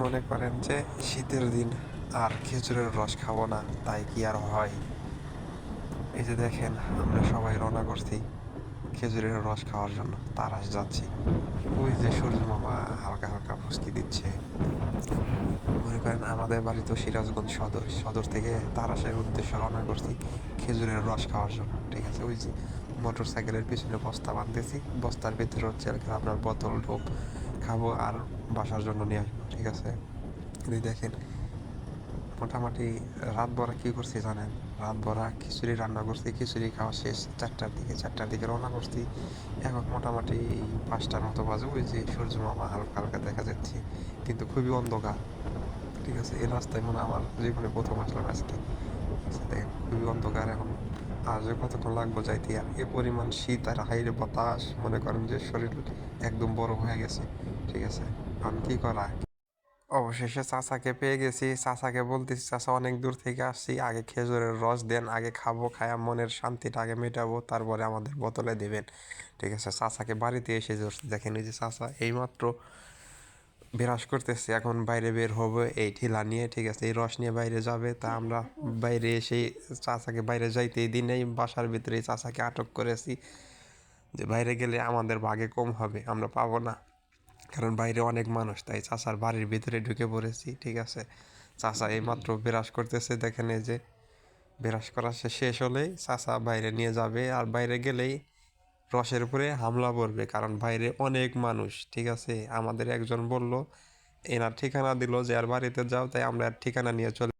মনে করেন যে শীতের দিন আর খেজুরের রস খাবো না, তাই কি আর হয়? এই যে দেখেন, আমরা সবাই রওনা করছি খেজুরের রস খাওয়ার জন্য, তারাস যাচ্ছি। ওই যে সূর্য মামা হালকা হালকা ফুসকি দিচ্ছে। মনে করেন আমাদের বাড়ি তো সিরাজগঞ্জ সদর, সদর থেকে তারাসের উদ্দেশ্যে রওনা করছি খেজুরের রস খাওয়ার জন্য। ঠিক আছে, ওই যে মোটর সাইকেলের পিছনে বস্তা বাঁধতেছি, বস্তার ভিতরে হচ্ছে আর কি আপনার বোতল টোপ খাবো আর বাসার জন্য নিয়ে আসবো। ঠিক আছে, এই দেখেন মোটামুটি রাত ভরা কি করছি জানেন? রাত ভরা খিচুড়ি রান্না করছি, খিচুড়ি খাওয়া শেষ 4টার দিকে, 4টার দিকে রওনা করছি। এখন মোটামুটি 5টার মতো বাজে। ওই যে সূর্য মামা হালকা হালকা দেখা যাচ্ছে, কিন্তু খুবই অন্ধকার। ঠিক আছে, এই রাস্তায় মনে হয় আমার জীবনে প্রথম আসলাম আজকে। আচ্ছা, দেখেন খুবই অন্ধকার এখন। আর যে কতক্ষণ লাগবো যাইতে, আর এ পরিমাণ শীত আর হাইরে বাতাস, মনে করেন যে শরীর একদম বরফ হয়ে গেছে। ঠিক আছে, এখন কি করা? অবশেষে চাচাকে পেয়ে গেছি। চাচাকে বলতেছি, চাচা অনেক দূর থেকে আসছি, আগে খেজুরের রস দেন, আগে খাবো, খায়া মনের শান্তিটা আগে মেটাবো, তারপরে আমাদের বোতলে দেবেন। ঠিক আছে, চাচাকে বাড়িতে এসে ধরছি। দেখেন এই যে চাচা এইমাত্র বিরাজ করতেছে, এখন বাইরে বের হবে এই ঠিলা নিয়ে। ঠিক আছে, এই রস নিয়ে বাইরে যাবে। তা আমরা বাইরে এসে চাচাকে বাইরে যাইতে এই দিনেই বাসার ভিতরে চাচাকে আটক করেছি, যে বাইরে গেলে আমাদের ভাগে কম হবে, আমরা পাবো না, কারণ বাইরে অনেক মানুষ, তাই চাচার বাড়ির ভিতরে ঢুকে পড়েছি। ঠিক আছে, চাচা এইমাত্র বিরাজ করতেছে। দেখেন এই যে বিরাজ করা শেষ হলেই চাচা বাইরে নিয়ে যাবে, আর বাইরে গেলেই রসের উপরে হামলা পড়বে, কারণ বাইরে অনেক মানুষ। ঠিক আছে, আমাদের একজন বলল, এনার ঠিকানা দিল যে আর বাড়িতে যাও, তাই আমরা আর ঠিকানা নিয়ে চলে